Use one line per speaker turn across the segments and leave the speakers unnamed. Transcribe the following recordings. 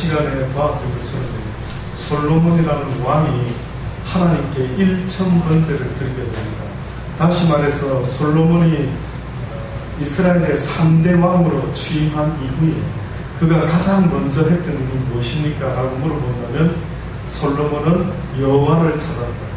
시간에 보았던 것처럼 솔로몬이라는 왕이 하나님께 1천 번제를 드리게 됩니다. 다시 말해서 솔로몬이 이스라엘의 3대 왕으로 취임한 이후에 그가 가장 먼저 했던 일이 무엇입니까? 라고 물어본다면 솔로몬은 여호와를 찾았다.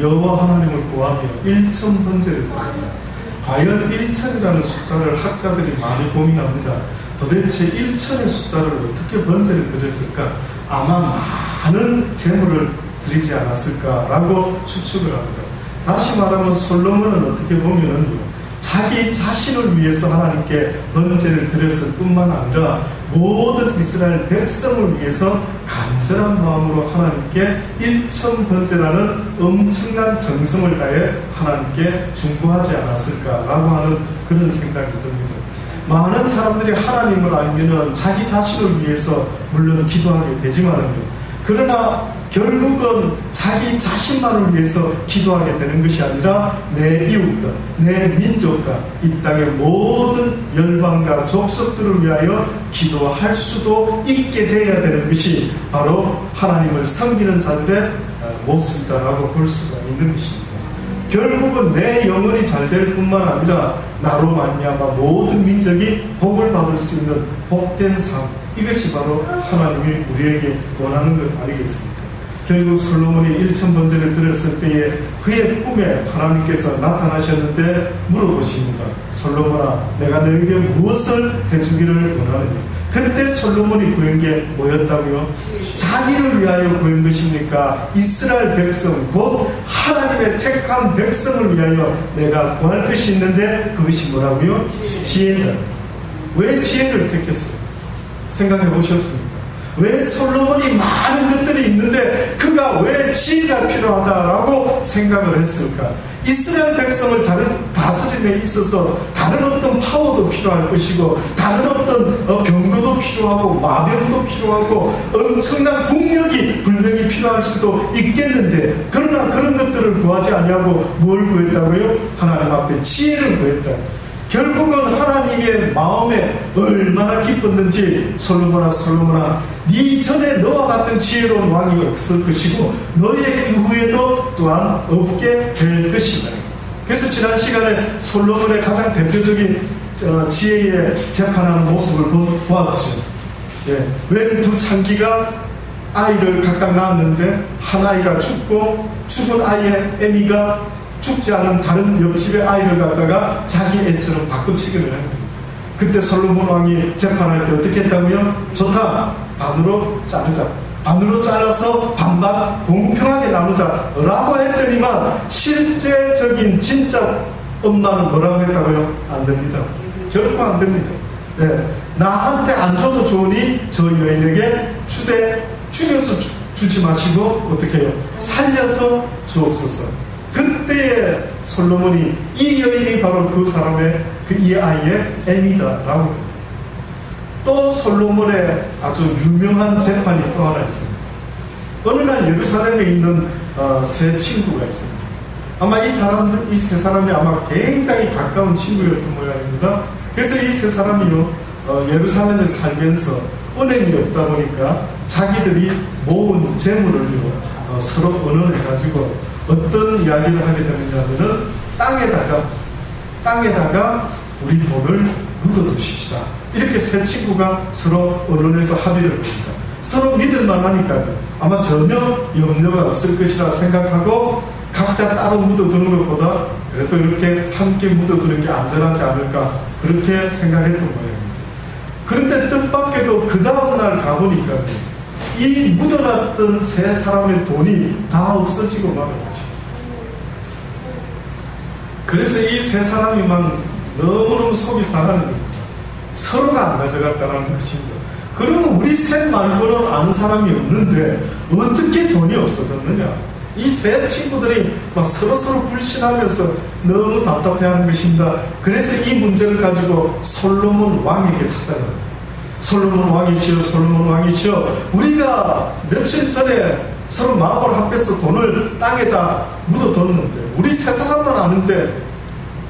여호와 하나님을 구하며 1천 번제를 드렸다. 과연 1천이라는 숫자를 학자들이 많이 고민합니다. 도대체 1천의 숫자를 어떻게 번제를 드렸을까? 아마 많은 재물을 드리지 않았을까라고 추측을 합니다. 다시 말하면 솔로몬은 어떻게 보면은 자기 자신을 위해서 하나님께 번제를 드렸을 뿐만 아니라 모든 이스라엘 백성을 위해서 간절한 마음으로 하나님께 1천 번제라는 엄청난 정성을 다해 하나님께 중보하지 않았을까라고 하는 그런 생각이 듭니다. 많은 사람들이 하나님을 알면은 자기 자신을 위해서 물론 기도하게 되지만은요, 그러나 결국은 자기 자신만을 위해서 기도하게 되는 것이 아니라 내 이웃과 내 민족과 이 땅의 모든 열방과 족속들을 위하여 기도할 수도 있게 되어야 되는 것이 바로 하나님을 섬기는 자들의 모습이다라고 볼 수가 있는 것입니다. 결국은 내 영혼이 잘 될 뿐만 아니라 나로 말미암아 모든 민족이 복을 받을 수 있는 복된 삶, 이것이 바로 하나님이 우리에게 원하는 것 아니겠습니까? 결국 솔로몬이 1천 번제를 드렸을 때에 그의 꿈에 하나님께서 나타나셨는데 물어보십니다. 솔로몬아, 내가 너에게 무엇을 해주기를 원하느냐? 그때 솔로몬이 구한 게 뭐였다고요? 자기를 위하여 구한 것입니까? 이스라엘 백성, 곧 하나님의 택한 백성을 위하여 내가 구할 것이 있는데 그것이 뭐라고요? 지혜다. 왜 지혜를 택했어요? 생각해 보셨습니까? 왜 솔로몬이 많은 것들이 있는데 그가 왜 지혜가 필요하다라고 생각을 했을까? 이스라엘 백성을 다스림에 있어서 다른 어떤 파워도 필요할 것이고 다른 어떤 병거도 필요하고 마병도 필요하고 엄청난 국력이 분명히 필요할 수도 있겠는데, 그러나 그런 것들을 구하지 아니하고 뭘 구했다고요? 하나님 앞에 지혜를 구했다. 결국은 하나님의 마음에 얼마나 기뻤는지 솔로몬아 네 전에 너와 같은 지혜로운 왕이 없을 것이고 너의 이후에도 또한 없게 될 것이다. 그래서 지난 시간에 솔로몬의 가장 대표적인 지혜에 재판하는 모습을 보았죠. 예, 웬 두 창기가 아이를 각각 낳았는데 한 아이가 죽고 죽은 아이의 애미가 죽지 않은 다른 옆집의 아이를 갖다가 자기 애처럼 바꾸치기를 합니다. 그때 솔로몬 왕이 재판할 때 어떻게 했다고요? 좋다, 반으로 자르자. 반으로 잘라서 반반 공평하게 나누자 라고 했더니만 실제적인 진짜 엄마는 뭐라고 했다고요? 안 됩니다. 결코 안 됩니다. 네, 나한테 안 줘도 좋으니 저 여인에게 죽여서 주지 마시고 어떻게 해요? 살려서 주옵소서. 그때의 솔로몬이 이 여인이 바로 그 사람의 이 아이의 애미다라고. 또 솔로몬의 아주 유명한 재판이 또 하나 있습니다. 어느 날 예루살렘에 있는 세 친구가 있습니다. 아마 이 세 사람이 아마 굉장히 가까운 친구였던 모양입니다. 그래서 이 세 사람이요, 예루살렘에 살면서 은행이 없다 보니까 자기들이 모은 재물을요 서로 의논해가지고 어떤 이야기를 하게 되느냐면은 땅에다가 우리 돈을 묻어두십시다. 이렇게 세 친구가 서로 의논해서 합의를 합니다. 서로 믿을만 하니까요, 아마 전혀 염려가 없을 것이라 생각하고 각자 따로 묻어두는 것보다 그래도 이렇게 함께 묻어두는 게 안전하지 않을까, 그렇게 생각했던 모양입니다. 그런데 뜻밖에도 그 다음날 가보니까요, 이 묻어놨던 세 사람의 돈이 다 없어지고 말은 거지. 그래서 이 세 사람이 막 너무너무 속이 상하는 겁니다. 서로가 안 가져갔다는 것입니다. 그러면 우리 셋 말고는 아는 사람이 없는데 어떻게 돈이 없어졌느냐? 이 세 친구들이 막 서로 불신하면서 너무 답답해하는 것입니다. 그래서 이 문제를 가지고 솔로몬 왕에게 찾아갑니다. 솔로몬 왕이시여, 우리가 며칠 전에 서로 마음을 합해서 돈을 땅에다 묻어뒀는데 우리 세 사람만 아는데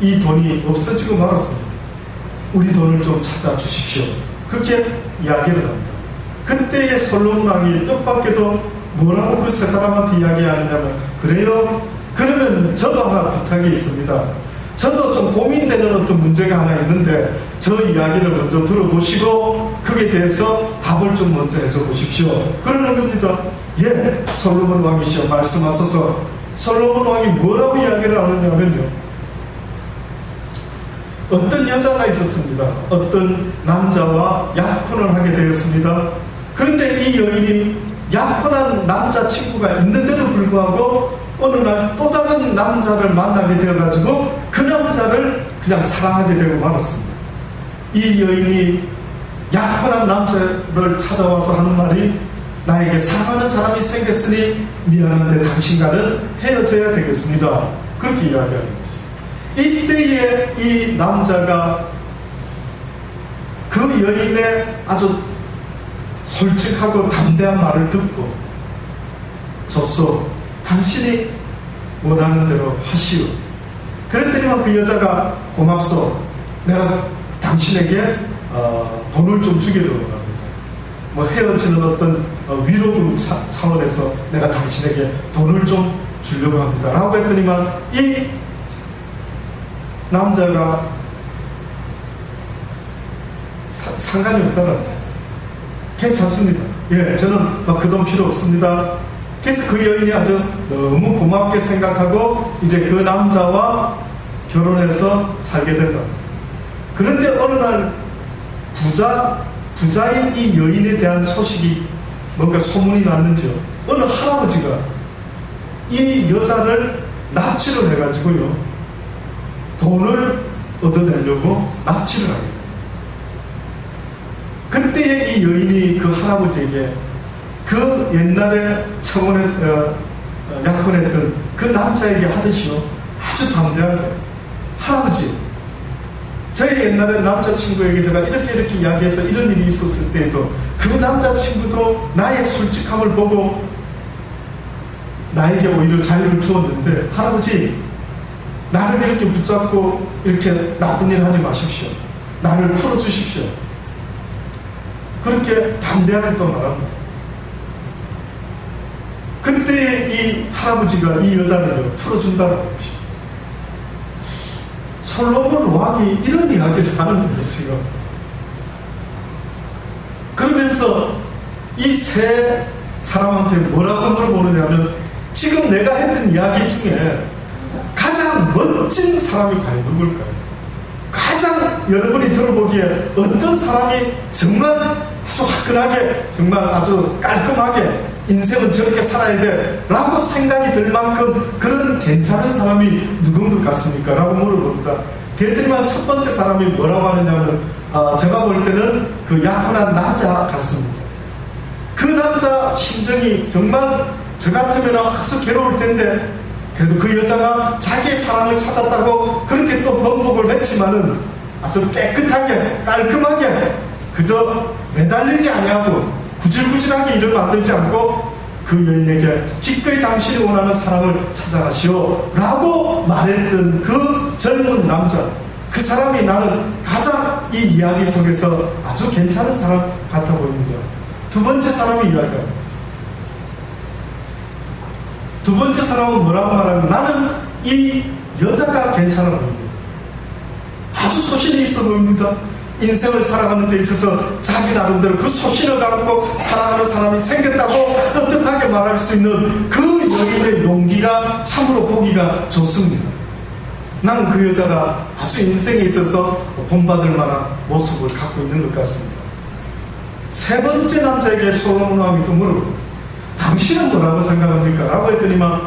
이 돈이 없어지고 말았습니다. 우리 돈을 좀 찾아주십시오. 그렇게 이야기를 합니다. 그때의 솔로몬 왕이 뜻밖에도 뭐라고 그 세 사람한테 이야기하느냐면, 그래요? 그러면 저도 하나 부탁이 있습니다. 저도 좀 고민되는 어떤 문제가 하나 있는데 저 이야기를 먼저 들어보시고 거기에 대해서 답을 좀 먼저 해줘 보십시오. 그러는 겁니다. 예, 솔로몬 왕이시여 말씀하소서. 솔로몬 왕이 뭐라고 이야기를 하느냐면요, 어떤 여자가 있었습니다. 어떤 남자와 약혼을 하게 되었습니다. 그런데 이 여인이 약혼한 남자친구가 있는데도 불구하고 어느 날 또 다른 남자를 만나게 되어가지고 그 남자를 그냥 사랑하게 되고 말았습니다. 이 여인이 약혼한 남자를 찾아와서 하는 말이, 나에게 사랑하는 사람이 생겼으니 미안한데 당신과는 헤어져야 되겠습니다. 그렇게 이야기하는 것이죠. 이때에 이 남자가 그 여인의 아주 솔직하고 담대한 말을 듣고, 좋소, 당신이 원하는 대로 하시오. 그랬더니만 그 여자가, 고맙소, 내가 당신에게 돈을 좀 주기로 합니다. 뭐 헤어지는 어떤 위로금 차원에서 내가 당신에게 돈을 좀 주려고 합니다 라고 했더니만 이 남자가 상관이 없다는 거예요. 괜찮습니다. 예, 저는 막 그 돈 필요 없습니다. 그래서 그 여인이 아주 너무 고맙게 생각하고 이제 그 남자와 결혼해서 살게 된다. 그런데 어느 날 부자인 이 여인에 대한 소식이 뭔가 소문이 났는지요. 어느 할아버지가 이 여자를 납치를 해가지고요, 돈을 얻어내려고 납치를 하게 됩니다. 그때의 이 여인이 그 할아버지에게 그 옛날에 약혼했던 그 남자에게 하듯이요, 아주 담대하게, 할아버지, 저희 옛날에 남자친구에게 제가 이렇게 이야기해서 이런 일이 있었을 때에도 그 남자친구도 나의 솔직함을 보고 나에게 오히려 자유를 주었는데, 할아버지, 나를 이렇게 붙잡고 이렇게 나쁜 일 하지 마십시오. 나를 풀어주십시오. 그렇게 담대하게 또 말합니다. 그때 이 할아버지가 이 여자를 풀어준다는 것입니다. 솔로몬 왕이 이런 이야기를 하는 것이요. 그러면서 이 세 사람한테 뭐라고 물어보느냐면, 지금 내가 했던 이야기 중에 가장 멋진 사람이 과연 누굴까요? 가장 여러분이 들어보기에 어떤 사람이 정말 아주 화끈하게, 정말 아주 깔끔하게 인생은 저렇게 살아야 돼 라고 생각이 들 만큼 그런 괜찮은 사람이 누군 것 같습니까? 라고 물어봅니다. 그랬더니만 첫 번째 사람이 뭐라고 하느냐면, 제가 볼 때는 그 약혼한 남자 같습니다. 그 남자 심정이 정말 저 같으면 아주 괴로울 텐데, 그래도 그 여자가 자기의 사랑을 찾았다고 그렇게 또 번복을 했지만은 아주 깨끗하게 깔끔하게 그저 매달리지 아니하고 구질구질하게 일을 만들지 않고 그 여인에게 기꺼이 당신이 원하는 사랑을 찾아가시오 라고 말했던 그 젊은 남자, 그 사람이 나는 가장 이 이야기 속에서 아주 괜찮은 사람 같아 보입니다. 두 번째 사람이 이야기합니다. 두 번째 사람은 뭐라고 말하면, 나는 이 여자가 괜찮아 보입니다. 아주 소신이 있어 보입니다. 인생을 살아가는 데 있어서 자기 나름대로 그 소신을 갖고 사랑하는 사람이 생겼다고 떳떳하게 말할 수 있는 그 여인의 용기가 참으로 보기가 좋습니다. 나는 그 여자가 아주 인생에 있어서 본받을 만한 모습을 갖고 있는 것 같습니다. 세 번째 남자에게 솔로몬 왕이 또 물어봅니다. 당신은 뭐라고 생각합니까? 라고 했더니만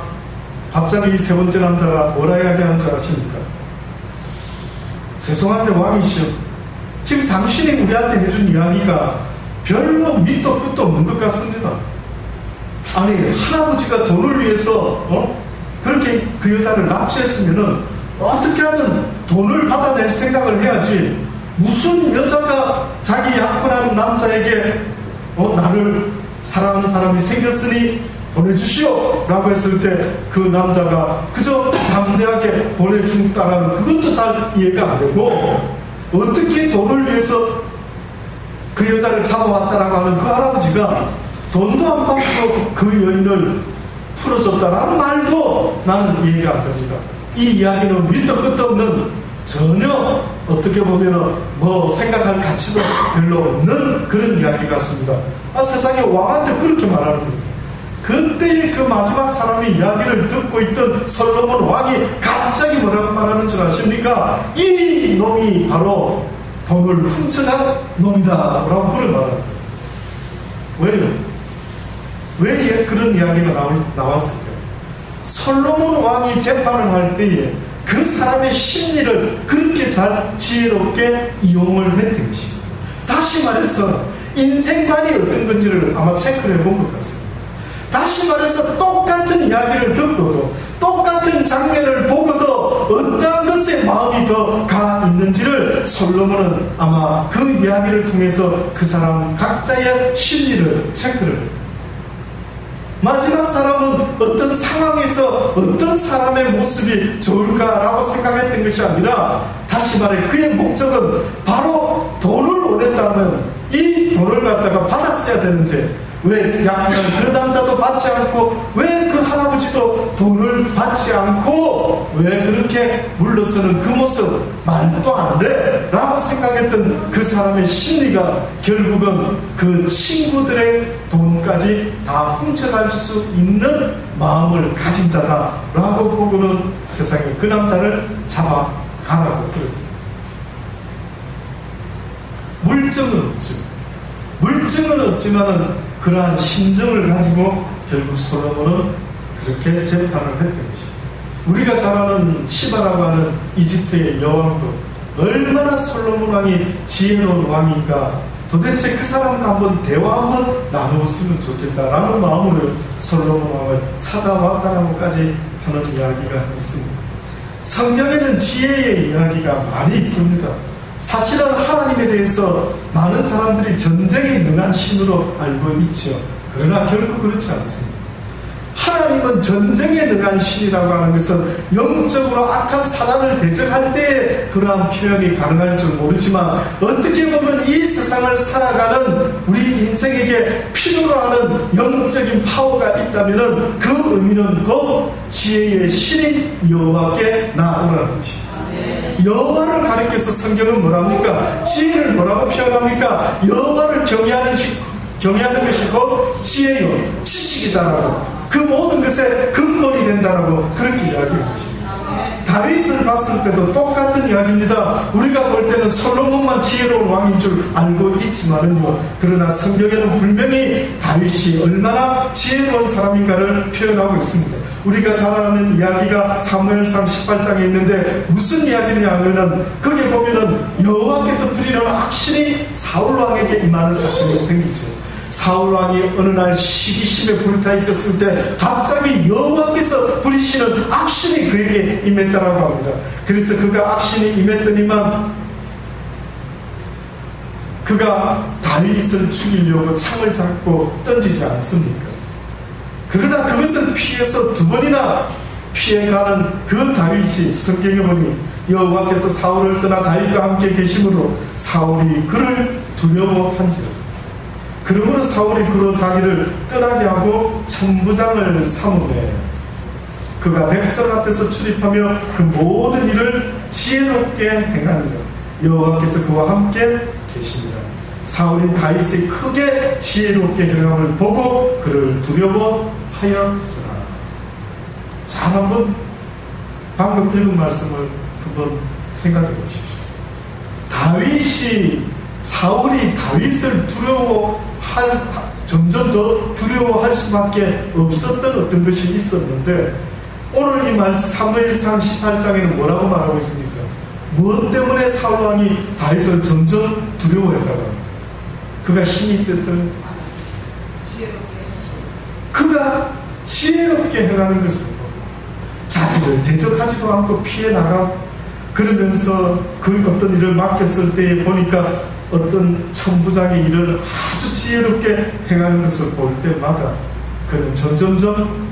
갑자기 이 세 번째 남자가 뭐라 이야기하는 줄 아십니까? 죄송한데 왕이시여, 지금 당신이 우리한테 해준 이야기가 별로 밑도 끝도 없는 것 같습니다. 아니, 할아버지가 돈을 위해서 그렇게 그 여자를 납치했으면은 어떻게 하든 돈을 받아낼 생각을 해야지, 무슨 여자가 자기 약혼한 남자에게 나를 사랑하는 사람이 생겼으니 보내주시오 라고 했을 때 그 남자가 그저 담대하게 보내준다라는, 그것도 잘 이해가 안 되고, 어떻게 돈을 위해서 그 여자를 잡아왔다라고 하는 그 할아버지가 돈도 안 받고 그 여인을 풀어줬다라는 말도 나는 이해가 안 됩니다. 이 이야기는 밑도 끝도 없는, 전혀 어떻게 보면 뭐 생각할 가치도 별로 없는 그런 이야기 같습니다. 세상에 왕한테 그렇게 말하는 겁니다. 그때의 그 마지막 사람이 이야기를 듣고 있던 솔로몬 왕이 갑자기 뭐라고 말하는 줄 아십니까? 이 놈이 바로 돈을 훔쳐간 놈이다 라고 그런 말합니다. 왜요? 왜 그런 이야기가 나왔을까요? 솔로몬 왕이 재판을 할 때에 그 사람의 심리를 그렇게 잘 지혜롭게 이용을 했던 것입니다. 다시 말해서 인생관이 어떤 건지를 아마 체크를 해본 것 같습니다. 다시 말해서 똑같은 이야기를 듣고도, 똑같은 장면을 보고도 어떠한 것에 마음이 더 가 있는지를 솔로몬은 아마 그 이야기를 통해서 그 사람 각자의 심리를 체크를 했다. 마지막 사람은 어떤 상황에서 어떤 사람의 모습이 좋을까라고 생각했던 것이 아니라, 다시 말해 그의 목적은 바로 돈을 원했다면 이 돈을 갖다가 받았어야 되는데, 왜 약간 그 남자도 받지 않고, 왜 그 할아버지도 돈을 받지 않고, 왜 그렇게 물러서는 그 모습 말도 안 돼 라고 생각했던 그 사람의 심리가 결국은 그 친구들의 돈까지 다 훔쳐갈 수 있는 마음을 가진 자다 라고 보고는 세상에 그 남자를 잡아가라고 그럽니다. 물증은 없지만은 그러한 심정을 가지고 결국 솔로몬은 그렇게 재판을 했던 것입니다. 우리가 잘 아는 시바라고 하는 이집트의 여왕도 얼마나 솔로몬 왕이 지혜로운 왕인가, 도대체 그 사람과 한번 대화 한번 나누었으면 좋겠다라는 마음으로 솔로몬 왕을 찾아왔다라고까지 하는 이야기가 있습니다. 성경에는 지혜의 이야기가 많이 있습니다. 사실은 하나님에 대해서 많은 사람들이 전쟁에 능한 신으로 알고 있죠. 그러나 결코 그렇지 않습니다. 하나님은 전쟁에 능한 신이라고 하는 것은 영적으로 악한 사단을 대적할 때에 그러한 표현이 가능할 줄 모르지만, 어떻게 보면 이 세상을 살아가는 우리 인생에게 필요로 하는 영적인 파워가 있다면 그 의미는 곧 지혜의 신인 여호와께 나오라는 것입니다. 여호와를 가리켜서 성경은 뭐랍니까? 지혜를 뭐라고 표현합니까? 여호와를 경외하는 것이 곧 지혜요, 지식이다라고, 그 모든 것의 근본이 된다라고 그렇게 이야기하는 것입니다. 다윗을 봤을 때도 똑같은 이야기입니다. 우리가 볼 때는 솔로몬만 지혜로운 왕인 줄 알고 있지만은요, 그러나 성경에는 분명히 다윗이 얼마나 지혜로운 사람인가를 표현하고 있습니다. 우리가 잘 아는 이야기가 사무엘상 18장에 있는데, 무슨 이야기냐 하면은 거기에 보면은 여호와께서 부리는 악신이 사울왕에게 임하는 사건이 생기죠. 사울왕이 어느 날 시기심에 불타 있었을 때 갑자기 여호와께서 부리시는 악신이 그에게 임했다라고 합니다. 그래서 그가 악신이 임했더니만 그가 다윗을 죽이려고 창을 잡고 던지지 않습니까? 그러나 그것을 피해서 두 번이나 피해가는 그 다윗이, 성경에 보니 여호와께서 사울을 떠나 다윗과 함께 계심으로 사울이 그를 두려워한지라. 그러므로 사울이 그로 자기를 떠나게 하고 천부장을 삼으매 그가 백성 앞에서 출입하며 그 모든 일을 지혜롭게 행하니라. 여호와께서 그와 함께 계십니다. 사울이 다윗이 크게 지혜롭게 행함을 보고 그를 두려워하였으나. 자, 한번 방금 읽은 말씀을 한번 생각해 보십시오. 사울이 다윗을 점점 더 두려워할 수밖에 없었던 어떤 것이 있었는데, 오늘 이 말씀 사무엘상 18장에는 뭐라고 말하고 있습니까? 무엇 때문에 사울왕이 다윗을 점점 두려워했다고 합니다. 그가 힘이 세서요? 그가 지혜롭게 행하는 것은 자기를 대적하지도 않고 피해 나가고, 그러면서 그 어떤 일을 맡겼을 때 보니까 어떤 천부장의 일을 아주 지혜롭게 행하는 것을 볼 때마다 그는 점점점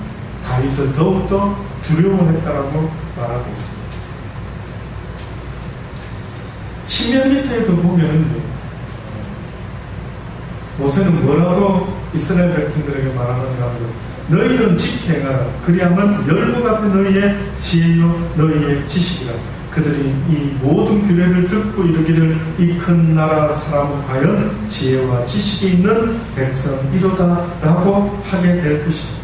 다윗을 더욱더 두려워했다라고 말하고 있습니다. 신명기서에도 보면은 모세는 뭐라고 이스라엘 백성들에게 말하느냐 하면 너희는 지켜 행하라. 그리하면 열국 앞에 너희의 지혜요 너희의 지식이라. 그들이 이 모든 규례를 듣고 이르기를 이 큰 나라 사람은 과연 지혜와 지식이 있는 백성이로다 라고 하게 될 것이다.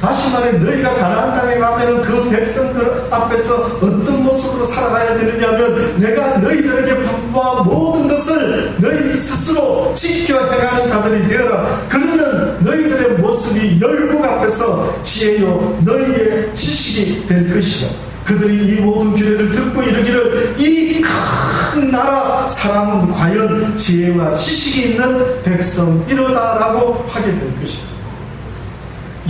다시 말해 너희가 가나안 땅에 가면 그 백성들 앞에서 어떤 모습으로 살아가야 되느냐면 내가 너희들에게 분부한 모든 것을 너희 스스로 지켜 행하는 자들이 되어라. 그러면 너희들의 모습이 열국 앞에서 지혜요 너희의 지식이 될 것이다. 그들이 이 모든 규례를 듣고 이르기를 이 큰 나라 사람은 과연 지혜와 지식이 있는 백성이로다라고 하게 될 것이다.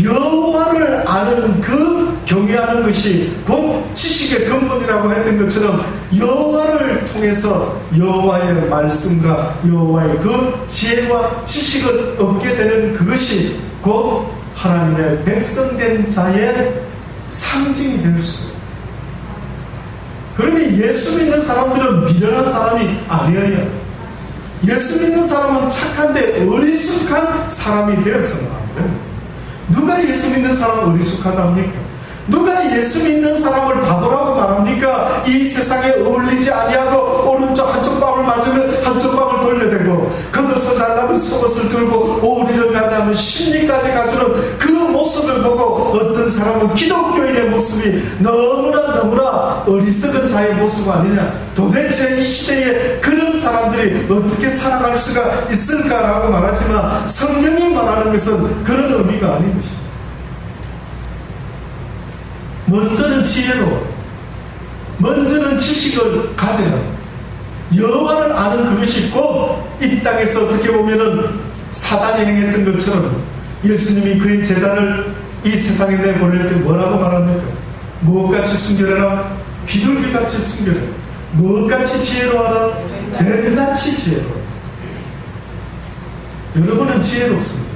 여호와를 아는 그 경외하는 것이 곧 지식의 근본이라고 했던 것처럼 여호와를 통해서 여호와의 말씀과 여호와의 그 지혜와 지식을 얻게 되는 그것이 곧 하나님의 백성된 자의 상징이 될 수 있어요. 그러니 예수 믿는 사람들은 미련한 사람이 아니어야 예수 믿는 사람은 착한데 어리숙한 사람이 되어서는 안 됩니다. 누가 예수 믿는 사람을 어리숙하다 합니까? 누가 예수 믿는 사람을 바보라고 말합니까? 이 세상에 어울리지 아니하고 오른쪽 한쪽 뺨을 맞으면 한쪽 뺨을 돌려대고 겉옷을 달라면 속옷을 들고 오리를 가자면 심리까지 가주는 그 모습을 보고 어떤 사람은 기독교인의 모습이 너무나 어리석은 자의 모습 아니냐. 도대체 이 시대에 그런 사람들이 어떻게 살아갈 수가 있을까라고 말하지만 성경이 말하는 것은 그런 의미가 아닌 것입니다. 먼저는 지혜로, 먼저는 지식을 가져라. 여호와를 아는 그것이 곧 이 땅에서 어떻게 보면은 사단이 행했던 것처럼 예수님이 그의 제자를 이 세상에 내보낼 때 뭐라고 말합니까? 무엇같이 순결해라? 비둘기같이 순결해. 무엇같이 지혜로워라? 뱀같이 지혜로워. 여러분은 지혜롭습니까?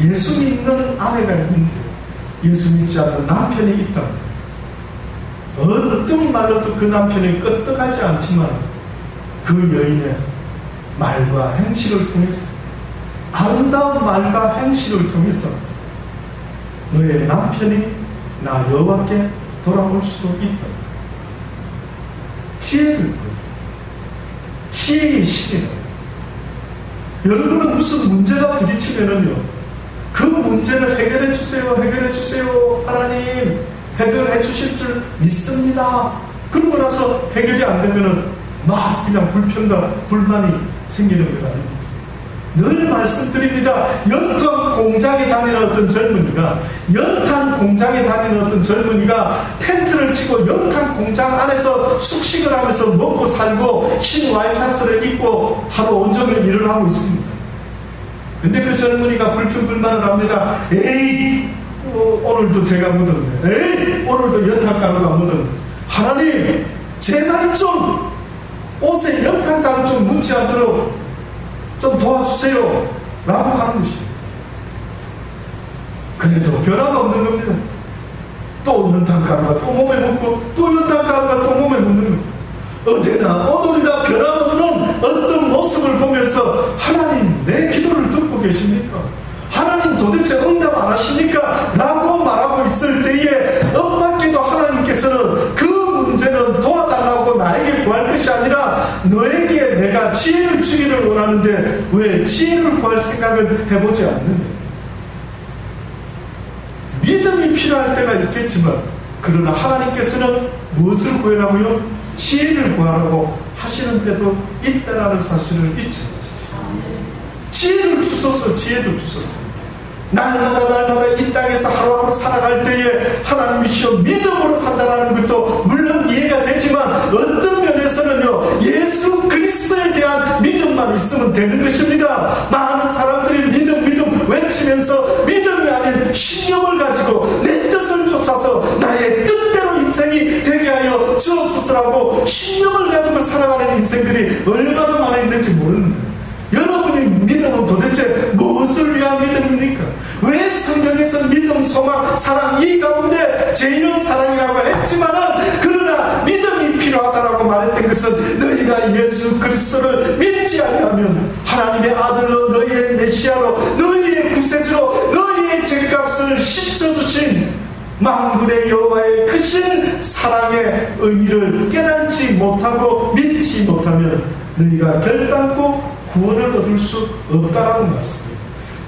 예수 믿는 아내가 있는데 예수 믿지 않는 남편이 있답니다. 어떤 말로도 그 남편이 끄떡하지 않지만 그 여인의 말과 행실을 통해서 아름다운 말과 행실을 통해서 너의 남편이 나 여호와께 돌아올 수도 있다. 지혜를 지혜의 시대다. 여러분은 무슨 문제가 부딪히면은요 그 문제를 해결해 주세요. 해결해 주세요. 하나님 해결해 주실 줄 믿습니다. 그러고 나서 해결이 안 되면은 막 그냥 불평과 불만이 생기는 것 아닙니까? 늘 말씀드립니다. 연탄 공장에 다니는 어떤 젊은이가 텐트를 치고 연탄 공장 안에서 숙식을 하면서 먹고 살고 흰 와이셔츠를 입고 하루 온종일 일을 하고 있습니다. 근데 그 젊은이가 불평불만을 합니다. 에이 오늘도 제가 묻었네. 에이 오늘도 연탄가루가 묻었네. 하나님 제발 좀 옷에 연탄가루 좀 묻지 않도록 좀 도와주세요 라고 하는 것이에요. 그래도 변화가 없는 겁니다. 또 연탄가루가 또 몸에 묻고 또 연탄가루가 또 몸에 묻는 겁니다. 어제나 오늘이나 변함없는 어떤 모습을 보면서 하나님 내 기도를 듣고 계십니까? 하나님 도대체 응답 안 하십니까? 라고 말하고 있을 때에 엇밖에도 하나님께서는 그 문제는 도와달라고 나에게 구할 것이 아니라 너에게 내가 지혜를 주기를 원하는데 왜 지혜를 구할 생각은 해보지 않느냐. 믿음이 필요할 때가 있겠지만 그러나 하나님께서는 무엇을 구하라고요? 지혜를 구하라고 하시는 때도 있다라는 사실을 잊지 마십시오. 지혜를 주소서. 지혜를 주소서. 날마다 이 땅에서 하루하루 살아갈 때에 하나님이시여 믿음으로 산다는 것도 물론 이해가 되지만 어떤 면에서는요 예수 그리스도에 대한 믿음만 있으면 되는 것입니다. 많은 사람들이 믿음 외치면서 믿음이 아닌 신념을 가지고 내 뜻을 쫓아서 나의 뜻대로 인생이 되게 하여 주옵소서라고 신념을 가지고 살아가는 인생들이 얼마나 많이 있는지 모르는데 여러분의 믿음은 도대체 무엇을 위한 믿음입니까? 왜 성경에서 믿음, 소망, 사랑 이 가운데 죄인은 사랑이라고 했지만은 그러나 믿음이 필요한 필요하다라고 말했던 것은 너희가 예수 그리스도를 믿지 아니하면 하나님의 아들로 너희의 메시아로 너희의 구세주로 너희의 죄값을 씻어주신 만군의 여호와의 크신 사랑의 의미를 깨닫지 못하고 믿지 못하면 너희가 결단코 구원을 얻을 수 없다라는 말씀입니다.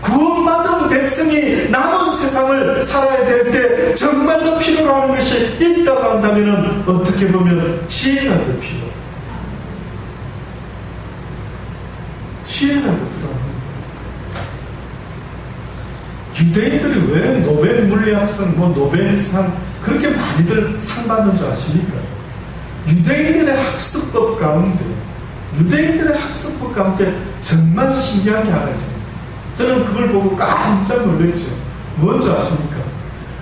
구원받은 백성이 남은 세상을 살아야 될 때 정말로 필요로 하는 것이 있다고 한다면 어떻게 보면 지혜가 더 필요해요. 지혜가 더 필요합니다. 유대인들이 왜 노벨 물리학상, 노벨상 그렇게 많이들 상 받는 줄 아십니까? 유대인들의 학습법 가운데 정말 신기한 게 하나 있습니다. 저는 그걸 보고 깜짝 놀랐죠. 뭔지 아십니까?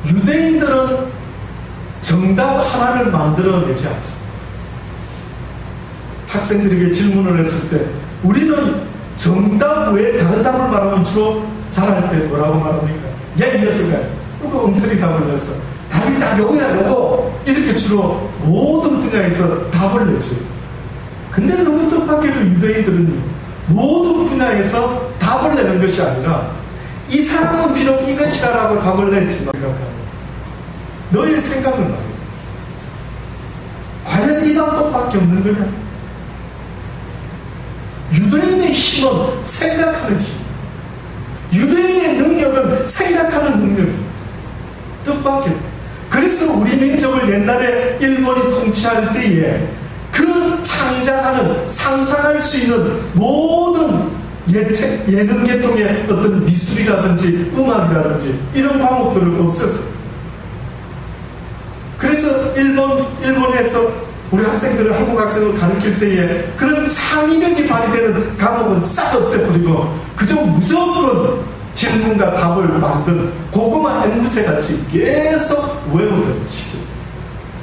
유대인들은 정답 하나를 만들어내지 않습니다. 학생들에게 질문을 했을 때 우리는 정답 외에 다른 답을 말하면 주로 잘할 때 뭐라고 말합니까? 야, 이 녀석아, 그거 엉터리 답을 냈어. 답이 딱 요거야, 요거. 이렇게 주로 모든 분야에서 답을 내죠. 근데 너무 뜻밖에도 유대인들은 모든 분야에서 답을 내는 것이 아니라 이 사람은 비록 이것이라고 답을 냈지만 너의 생각을 말해. 과연 이 방법밖에 없는 거냐? 유대인의 힘은 생각하는 힘, 유대인의 능력은 생각하는 능력입니다. 뜻밖에도. 그래서 우리 민족을 옛날에 일본이 통치할 때에 그 창작하는, 상상할 수 있는 모든 예능 계통의 어떤 미술이라든지 음악이라든지 이런 과목들을 없앴어요. 그래서 일본에서 우리 학생들을, 한국 학생을 가르칠 때에 그런 창의력이 발휘되는 과목은 싹 없애버리고 그저 무조건 질문과 답을 만든 고구마 앵무새 같이 계속 외우도록 시켜요.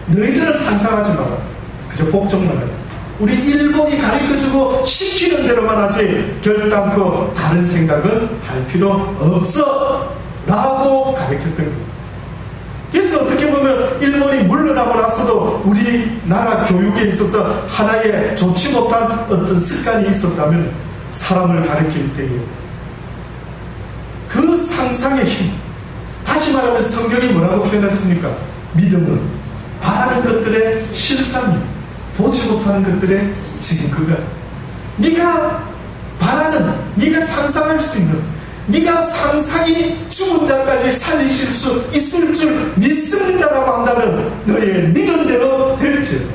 너희들은 상상하지 마라. 그저 복종만 해라. 우리 일본이 가르쳐주고 시키는 대로만 하지 결단코 다른 생각은 할 필요 없어 라고 가르쳤던 거예요. 그래서 어떻게 보면 일본이 물러나고 나서도 우리나라 교육에 있어서 하나의 좋지 못한 어떤 습관이 있었다면 사람을 가르칠 때에 그 상상의 힘, 다시 말하면 성경이 뭐라고 표현했습니까? 믿음은 바라는 것들의 실상이에요. 보지 못하는 것들의 증거가, 네가 바라는, 네가 상상할 수 있는, 네가 상상이 죽은 자까지 살리실 수 있을 줄 믿습니다라고 한다면 너의 믿은 대로 될지어다.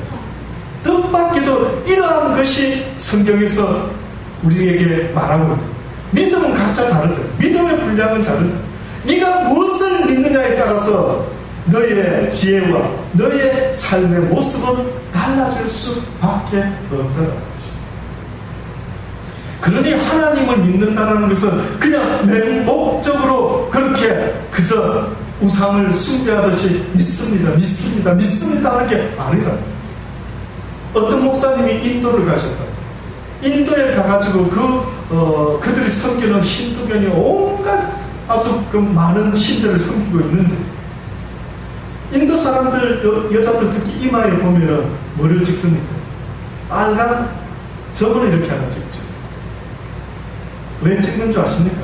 뜻밖에도 이러한 것이 성경에서 우리에게 말하고 있는, 믿음은 각자 다르다. 믿음의 분량은 다르다. 네가 무엇을 믿느냐에 따라서 너의 지혜와 너의 삶의 모습은 달라질 수밖에 없다는 것이죠. 그러니 하나님을 믿는다는 것은 그냥 맹목적으로 그렇게 그저 우상을 숭배하듯이 믿습니다 하는 게 아니라, 어떤 목사님이 인도를 가셨다. 인도에 가가지고 그들이 섬기는 힌두교니 온갖 아주 그 많은 신들을 섬기고 있는데, 인도 사람들, 여자들 특히 이마에 보면은 뭐를 찍습니까? 빨간 점을 이렇게 하나 찍죠. 왜 찍는 줄 아십니까?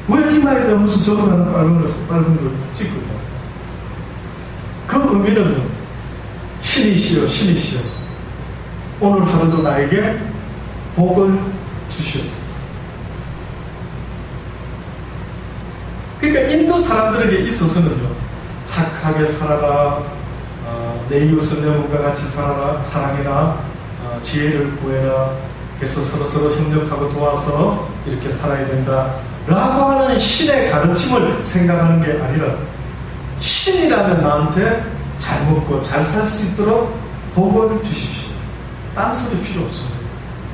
왜 이마에다 무슨 점을 하나 빨간 걸 찍고 있다? 그 의미는 신이시여 오늘 하루도 나에게 복을 주시옵소서. 그러니까 인도 사람들에게 있어서는요, 착하게 살아라, 내 이웃을 내 몸과 같이 살아라, 사랑해라, 지혜를 구해라, 그래서 서로 협력하고 도와서 이렇게 살아야 된다 라고 하는 신의 가르침을 생각하는 게 아니라, 신이라면 나한테 잘 먹고 잘 살 수 있도록 복을 주십시오. 딴 소리 필요 없습니다.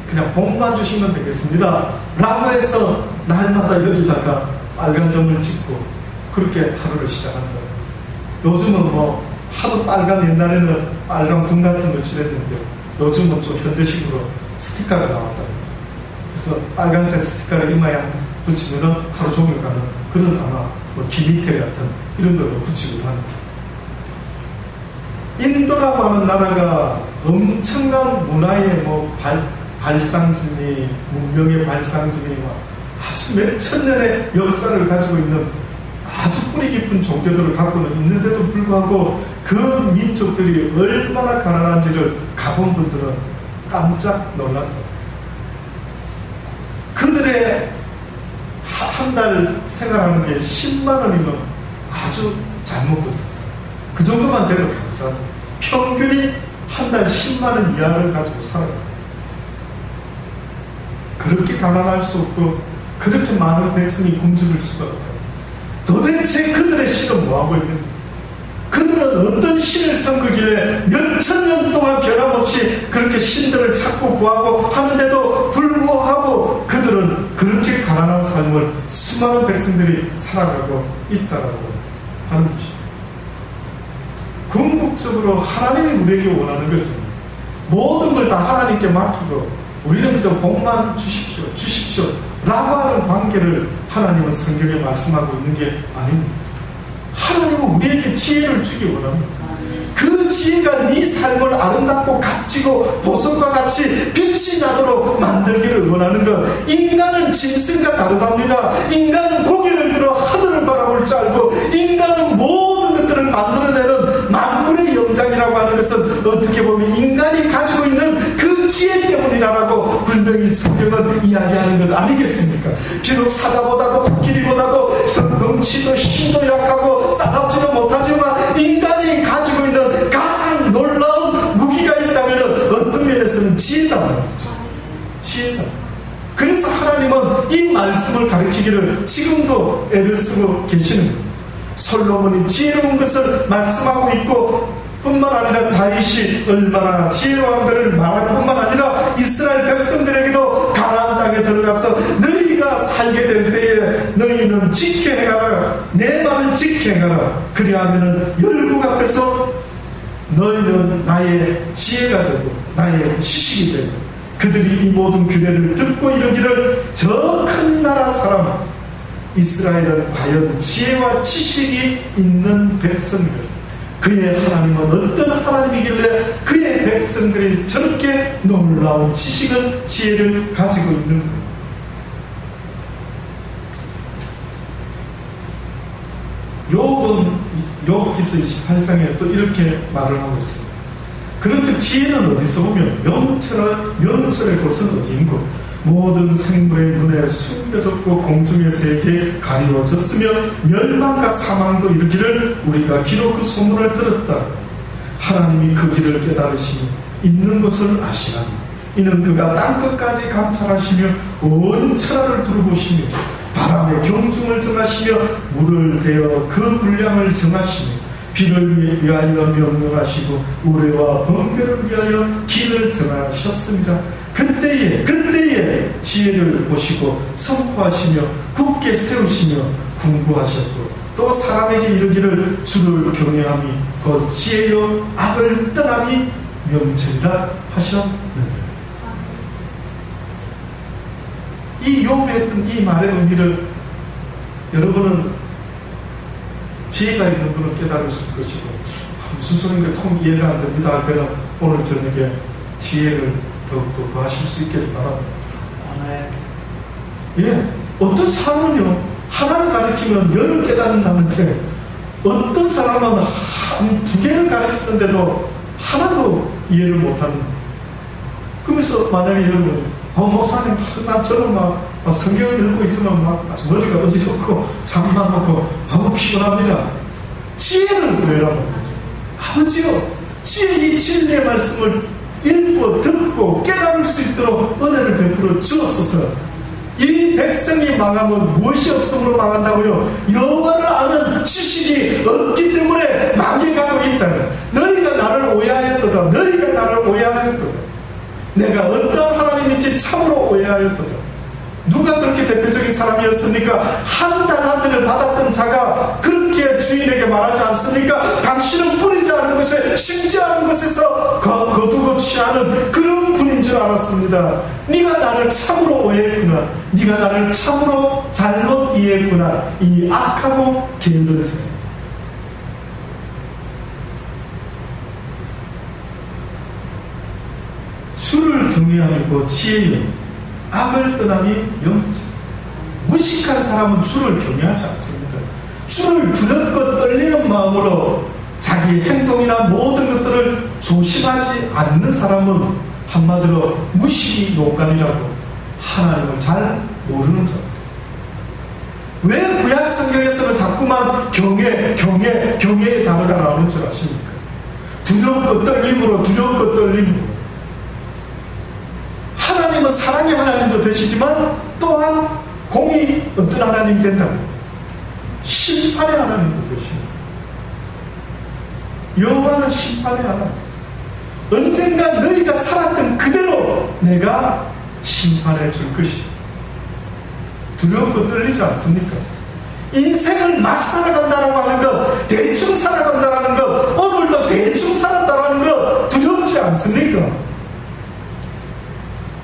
그냥 복만 주시면 되겠습니다 라고 해서 날마다 여기다가 빨간 점을 찍고 그렇게 하루를 시작한다. 요즘은 뭐 하도 빨간, 옛날에는 빨간 분 같은 걸 칠했는데 요즘은 좀 현대식으로 스티커가 나왔답니다. 그래서 빨간색 스티커를 이마에 붙이면 하루 종일 가는 그런 아마 뭐 기미테 같은 이런 걸 붙이기도 합니다. 인도라고 하는 나라가 엄청난 문화의 발상지니, 문명의 발상지니, 아주 몇 천년의 역사를 가지고 있는 아주 뿌리 깊은 종교들을 갖고는 있는데도 불구하고 그 민족들이 얼마나 가난한지를 가본 분들은 깜짝 놀랍니다. 그들의 한 달 생활하는 게 10만 원이면 아주 잘 먹고 살아요. 그 정도만 돼도 감사합니다. 평균이 한 달 10만 원 이하를 가지고 살아요. 그렇게 가난할 수 없고 그렇게 많은 백성이 굶주릴 수가 없어요. 도대체 그들의 신은 뭐하고 있는지, 그들은 어떤 신을 섬기길래 몇천 년 동안 변함없이 그렇게 신들을 찾고 구하고 하는데도 불구하고 그들은 그렇게 가난한 삶을 수많은 백성들이 살아가고 있다라고 하는 것입니다. 궁극적으로 하나님이 우리에게 원하는 것은 모든 걸 다 하나님께 맡기고 우리는 그저 복만 주십시오 라고 하는 관계를 하나님은 성경에 말씀하고 있는 게 아닙니다. 하나님은 우리에게 지혜를 주기 원합니다. 그 지혜가 네 삶을 아름답고 값지고 보석과 같이 빛이 나도록 만들기를 원하는 것. 인간은 짐승과 다르답니다. 인간은 고개를 들어 하늘을 바라볼 줄 알고, 인간은 모든 것들을 만들어내는 만물의 영장이라고 하는 것은 어떻게 보면 인간이 가지고 있는 그 지혜 때문이라고 분명히 성경은 이야기하는 것 아니겠습니까? 비록 사자보다도 코끼리보다도 덩치도 힘도 약하고 싸납지도 못하지만 인간이 가지고 있는 가장 놀라운 무기가 있다면 어떤 면에서는 지혜다 말이죠. 지혜다. 그래서 하나님은 이 말씀을 가르치기를 지금도 애를 쓰고 계시는 겁니다. 솔로몬이 지혜로운 것을 말씀하고 있고 뿐만 아니라 다윗이 얼마나 지혜로운 것을 말할 뿐만 아니라 이스라엘 백성들에게도 가나안 땅에 들어가서 너희가 살게 될 때에 너희는 지켜 행하라, 내 말을 지켜 행하라. 그리하면은 열국 앞에서 너희는 나의 지혜가 되고 나의 지식이 되고, 그들이 이 모든 규례를 듣고 이르기를 저 큰 나라 사람 이스라엘은 과연 지혜와 지식이 있는 백성들, 그의 하나님은 어떤 하나님이길래 그의 백성들이 저렇게 놀라운 지식을, 지혜를 가지고 있는 것. 욥기서 28장에 또 이렇게 말을 하고 있습니다. 그런즉 지혜는 어디서 오며 명철의 곳은 어디인고 모든 생물의 눈에 숨겨졌고 공중의 세계에 가리워졌으며 멸망과 사망도 이르기를 우리가 기록 그 소문을 들었다. 하나님이 그 길을 깨달으시며 있는 것을 아시나니 이는 그가 땅끝까지 감찰하시며 온 천하를 두루보시며 바람의 경중을 정하시며 물을 대어 그 분량을 정하시며 비를 위하여 명령하시고 우레와 번개를 위하여 길을 정하셨습니다. 그때에 지혜를 보시고 선포하시며 굳게 세우시며 군구하셨고 또 사람에게 이르기를 주를 경외함이 곧 지혜요 악을 떠남이 명철이라 하셨느니라. 이 욥이 했던 이 말의 의미를 여러분은 지혜가 있는 분은 깨달으실 것이고 무슨 소리인가 통 이해가 안 됩니다 할 때는 오늘 저녁에 지혜를 더욱더 구하실 수 있기를 바랍니다. 예, 어떤 사람은요 하나를 가르치면 열을 깨닫는다는데 어떤 사람은 두 개를 가르치는데도 하나도 이해를 못하는. 그러면서 만약에 여러분 목사님 나처럼 막 성경을 읽고 있으면 막 머리가 어지럽고 잠만 오고 너무 피곤합니다. 지혜를 구해라는 거죠. 아버지요, 지혜 이 진리의 말씀을 읽고 듣고 깨달을 수 있도록 은혜를 베풀어 주옵소서. 이 백성이 망하면 무엇이 없음으로 망한다고요? 여호와를 아는 지식이 없기 때문에 망해가고 있다는. 너희가 나를 오해하였도다. 너희가 나를 오해하였도다. 내가 어떤 하나님인지 참으로 오해하였도다. 누가 그렇게 대표적인 사람이었습니까? 한 달란트를 받았던 자가 그렇게 주인에게 말하지 않습니까? 당신은 뿌리지 않은 것에 심지 않은 것에서 거두고 취하는 그런 분인 줄 알았습니다. 네가 나를 참으로 오해했구나. 네가 나를 참으로 잘못 이해했구나. 이 악하고 게으른 자. 경외함이고 지혜요 악을 떠남이 영이지. 무식한 사람은 주를 경외하지 않습니다. 주를 두렵고 떨리는 마음으로 자기 행동이나 모든 것들을 조심하지 않는 사람은 한마디로 무식이 농간이라고 하나님을 잘 모르는 자입니다. 왜 구약 성경에서는 자꾸만 경외의 단어가 나오는 줄 아십니까? 두렵고 떨림으로 하나님은 사랑의 하나님도 되시지만 또한 공의 어떤 하나님이 된다고 심판의 하나님도 되십니다. 여호와는 심판의 하나님. 언젠가 너희가 살았던 그대로 내가 심판해 줄 것이다. 두렵고 떨리지 않습니까? 인생을 막 살아간다라고 하는 것, 대충 살아간다라는 것, 오늘도 대충 살았다라는 것 두렵지 않습니까?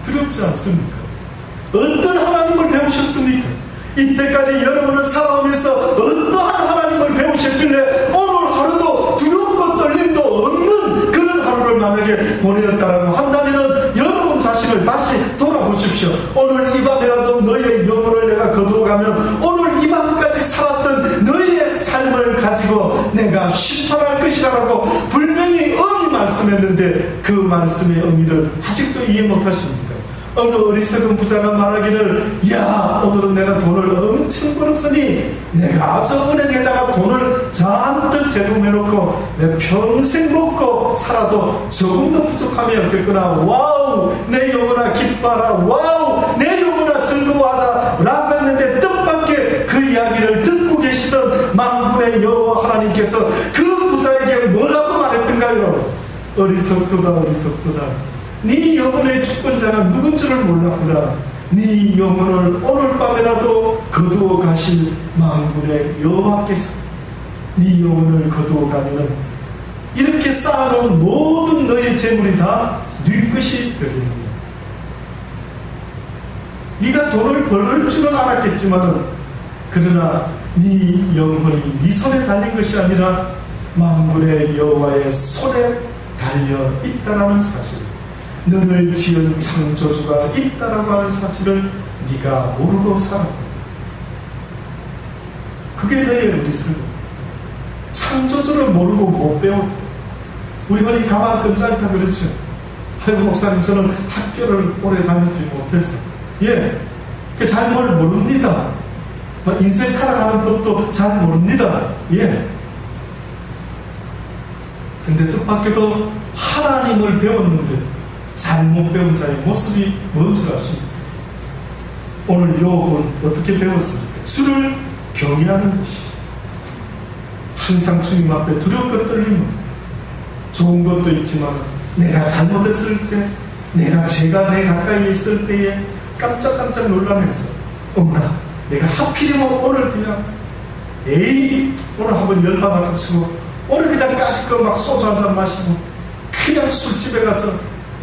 두렵지 않습니까? 어떤 하나님을 배우셨습니까? 이때까지 여러분을 살아오면서 어떠한 하나님을 배우셨길래 오늘 하루도 두렵고 떨림도 없는 그런 하루를 만약에 보내었다라고 한다면 여러분 자신을 다시 돌아보십시오. 오늘 이 밤이라도 너의 영혼을 내가 거두어가면 오늘 이 밤까지 살았던 너의 삶을 가지고 내가 심판할 것이라고 분명히 엄히 말씀했는데 그 말씀의 의미를 아직도 이해 못하십니까? 어느 어리석은 부자가 말하기를 야 오늘은 내가 돈을 엄청 벌었으니 내가 저 은행에다가 돈을 잔뜩 제공해놓고 내 평생 먹고 살아도 조금도 부족함이 없겠구나. 와우 내 영혼아 기뻐라. 와우 내 영혼아 즐거워하자 라고 했는데 뜻밖의 그 이야기를 듣고 계시던 만군의 여호와 하나님께서 그 부자에게 뭐라고 말했던가요? 어리석도다. 네 영혼의 주권자가 누군 줄을 몰랐구나. 네 영혼을 오늘 밤에라도 거두어 가실 만군의 여호와께서 네 영혼을 거두어 가면은 이렇게 쌓아놓은 모든 너의 재물이 다 네 것이 되리는 거야. 네가 돈을 벌을 줄은 알았겠지만은 그러나 네 영혼이 네 손에 달린 것이 아니라 만군의 여호와의 손에 달려 있다라는 사실, 너를 지은 창조주가 있다라고 하는 사실을 네가 모르고 살았고, 그게 너의 어리석음. 창조주를 모르고 못 배웠다. 우리 어디 가만 끈적이다 그렇죠. 아이고 목사님 저는 학교를 오래 다니지 못했어. 예, 잘 뭘 모릅니다. 인생 살아가는 것도 잘 모릅니다. 예. 근데 뜻밖에도 하나님을 배웠는데 잘못 배운 자의 모습이 뭔 줄 아십니까? 오늘 욥은 어떻게 배웠습니까? 주를 경외하는 것이, 항상 주님 앞에 두렵고 떨리는, 좋은 것도 있지만 내가 잘못했을 때, 내가 죄가 내 가까이 있을 때에 깜짝깜짝 놀라면서 어머나 내가 하필이면 오늘 그냥 오늘 한번 열받아 치고 오늘 그냥 까짓거 막 소주 한잔 마시고 그냥 술집에 가서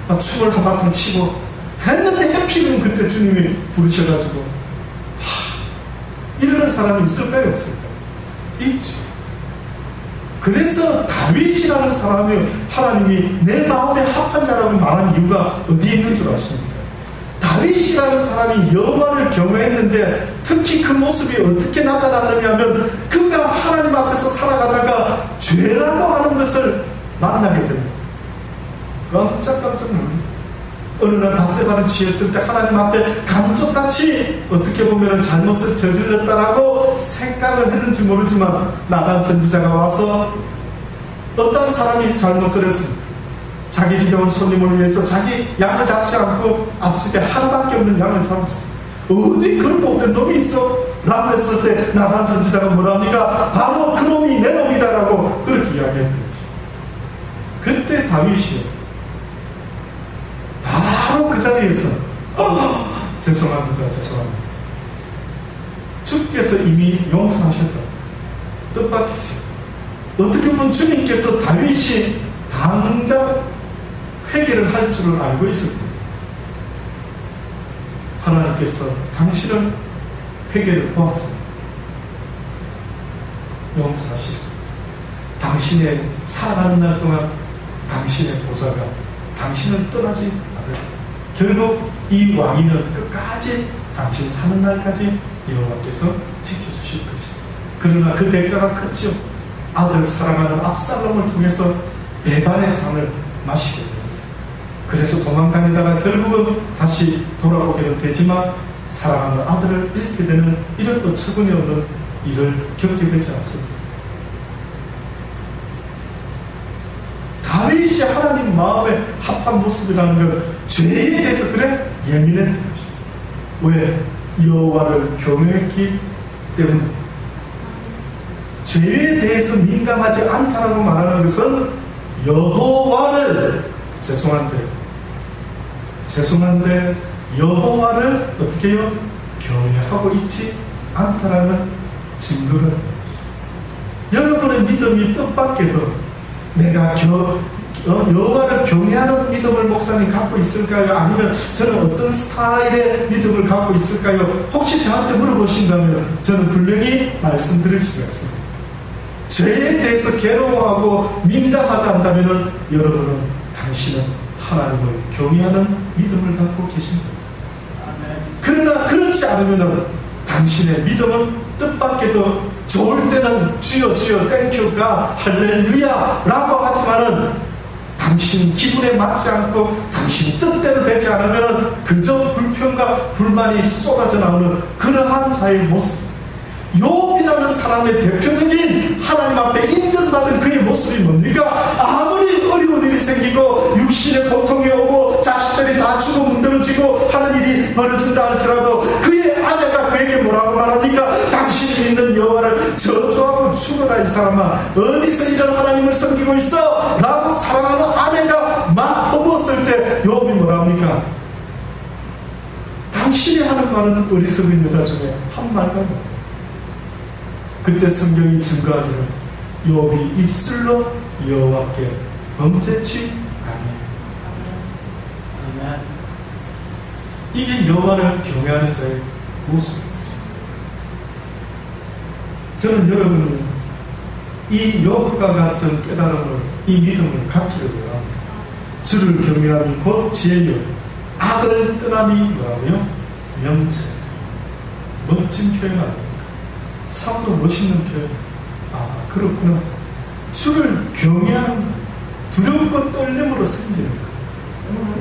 막 춤을 한바탕 치고 했는데 하필이면 그때 주님이 부르셔가지고 이러는 사람이 있을까요 없을까요? 있죠. 그래서 다윗이라는 사람이 하나님이 내 마음에 합한 자라고 말한 이유가 어디에 있는 줄 아십니까? 다윗이라는 사람이 여호와를 경외했는데 특히 그 모습이 어떻게 나타났느냐 하면 그가 하나님 앞에서 살아가다가 죄라고 하는 것을 만나게 됩니다. 깜짝깜짝 놀랍니다. 어느 날 밧세바를 취했을 때 하나님 앞에 감쪽같이 어떻게 보면 잘못을 저질렀다라고 생각을 했는지 모르지만 나단 선지자가 와서 어떤 사람이 잘못을 했습니다. 자기 집에 온 손님을 위해서 자기 양을 잡지 않고 앞집에 하나밖에 없는 양을 잡았습니다. 어디 그런 못된 놈이 있어? 라고 했을 때 나단 선지자가 뭐랍니까? 바로 그 놈이 내 놈이다라고 그렇게 이야기했던 거죠. 그때 다윗이 바로 그 자리에서 죄송합니다. 주께서 이미 용서하셨다. 뜻밖이지. 어떻게 보면 주님께서 다윗이 당장 회개를 할 줄을 알고 있었다. 하나님께서 당신은 회개를 보았습니다. 용서하시라. 당신의 살아가는 날 동안 당신의 보좌가 당신을 떠나지 않을 결국 이 왕위는 끝까지 당신 사는 날까지 여호와께서 지켜주실 것이다. 그러나 그 대가가 컸지요. 아들 사랑하는 압살롬을 통해서 배반의 잔을 마시게 됩니다. 그래서 도망다니다가 결국은 다시 돌아오게는 되지만 사랑하는 아들을 잃게 되는 이런 어처구니 없는 일을 겪게 되지 않습니다. 다윗이 하나님 마음에 합한 모습이라는 걸 죄에 대해서 그래 예민했던 것입니다. 왜? 여호와를 경외했기 때문에. 죄에 대해서 민감하지 않다라고 말하는 것은 여호와를 죄송한데 여호와를 어떻게 해요? 경외하고 있지 않다라는 증거가 됩니다. 여러분의 믿음이 뜻밖에도 내가 여호와를 경외하는 믿음을 목사님 갖고 있을까요? 아니면 저는 어떤 스타일의 믿음을 갖고 있을까요? 혹시 저한테 물어보신다면 저는 분명히 말씀드릴 수가 있습니다. 죄에 대해서 괴로워하고 민감하다 한다면 여러분은 당신은 하나님을 경외하는 믿음을 갖고 계십니다. 그러나 그렇지 않으면 당신의 믿음은 뜻밖에도 좋을 때는 주여 주여 땡큐가 할렐루야 라고 하지만은 당신 기분에 맞지 않고 당신 뜻대로 되지 않으면 그저 불평과 불만이 쏟아져 나오는 그러한 자의 모습. 욥이라는 사람의 대표적인 하나님 앞에 인정받은 그의 모습이 뭡니까? 아무리 어려운 일이 생기고 육신의 고통이 오고 자식들이 다 죽어 문드러지고 하는 일이 벌어진다 할지라도 그의 아내가 그에게 뭐라고 말합니까? 당신이 믿는 여호와를 저주하고 죽어라 이 사람아, 어디서 이런 하나님을 섬기고 있어? 라고 사랑하는 아내가 막 퍼부었을 때 욥이 뭐라 합니까? 당신이 하는 말은 어리석은 여자 중에 한 말과 같다. 그때 성경이 증거하기를 욥이 입술로 여호와께 범죄치 아니하더라. 이게 여호와를 경외하는 자의 모습입니다. 저는 여러분은 이 욥과 같은 깨달음을, 이 믿음을 갖기를 원합니다. 주를 경외함이 곧 지혜요 악을 떠남이 뭐라고요? 명체. 멋진 표현 아닙니까? 참으로 멋있는 표현. 아, 그렇구나. 주를 경외하는 두렵고 떨림으로 섬기는 것.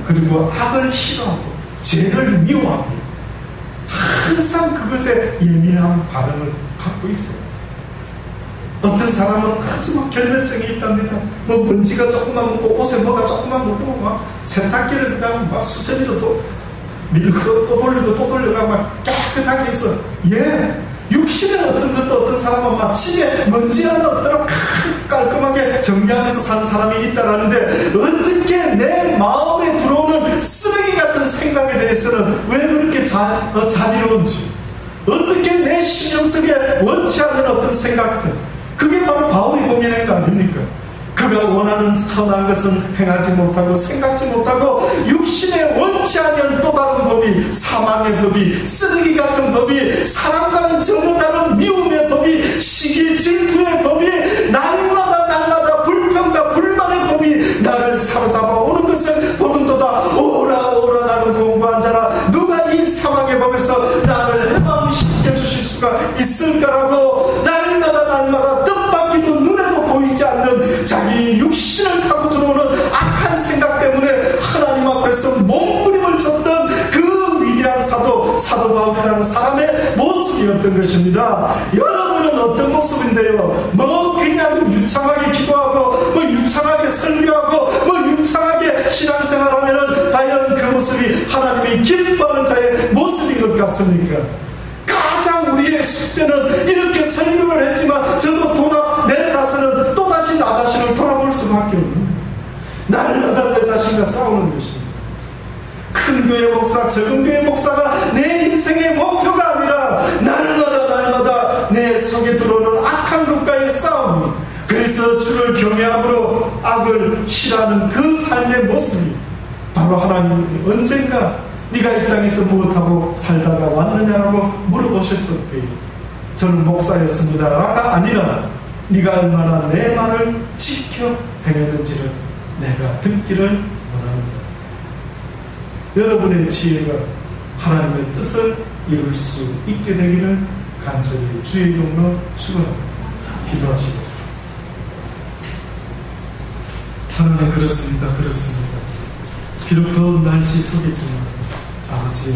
그리고 악을 싫어하고 죄를 미워하고 항상 그것에 예민한 반응을 갖고 있어요. 어떤 사람은 아주 막 결면증이 있답니다. 뭐 먼지가 조금만 묻고 옷에 뭐가 조금만 묻고 막 세탁기를 그냥 막 수세미로 또 밀고 또 돌리고 또 돌려가 막 깨끗하게 있어. 예. 육신의 어떤 것도 어떤 사람은 막 집에 먼지 하나 없도록 깔끔하게 정리하면서 사는 사람이 있다라는데 어떻게 내 마음에 들어오는 쓰레기 같은 생각에 대해서는 왜 그렇게 자비로운지, 어떻게 내 신경 속에 원치 않는 어떤 생각들, 그게 바로 바울이 고민한 거 아닙니까? 그가 원하는 선한 것은 행하지 못하고 생각지 못하고 육신에 원치 않는 또 다른 법이, 사망의 법이, 쓰레기 같은 법이, 사람과는 전혀 다른 미움의 법이, 시기 질투의 법이, 날마다 불평과 불만의 법이 나를 사로잡아 오는 것을 보는도다. 오라 나는 공부한 자라, 누가 이 사망의 법에서 나를 해방시켜 주실 수가 있을까라고 날마다 뜻밖에도 눈에도 보이지 않는 자기 육신을 타고 들어오는 악한 생각 때문에 하나님 앞에서 몸부림을 쳤던 그 위대한 사도 바울이라는 사람의 모습이었던 것입니다. 여러분은 어떤 모습인데요? 뭐 그냥 유창하게 기도하고 뭐 유창하게 설교하고 뭐 유창하게 신앙생활하면은 과연 그 모습이 하나님이 기뻐하는 자의 모습인 것 같습니까? 가장 우리의 숙제는 이렇게 설교를 했지만 저도 내려가서는 또다시 나 자신을 돌아볼 수밖에 없는, 날마다 내 자신과 싸우는 것입니다. 큰 교회 목사, 적은 교회 목사가 내 인생의 목표가 아니라 날마다 내 속에 들어오는 악한 것과의 싸움이, 그래서 주를 경외함으로 악을 싫어하는 그 삶의 모습이 바로 하나님 언젠가 네가 이 땅에서 무엇하고 살다가 왔느냐라고 물어보셨을 때 저는 목사였습니다가 아니라 네가 얼마나 내 말을 지켜 행했는지를 내가 듣기를 원합니다. 여러분의 지혜가 하나님의 뜻을 이룰 수 있게 되기를 간절히 주의 이름으로 축원합니다. 기도하시겠습니다. 하나님, 그렇습니다. 비록 더운 날씨 속이지만 아버지여,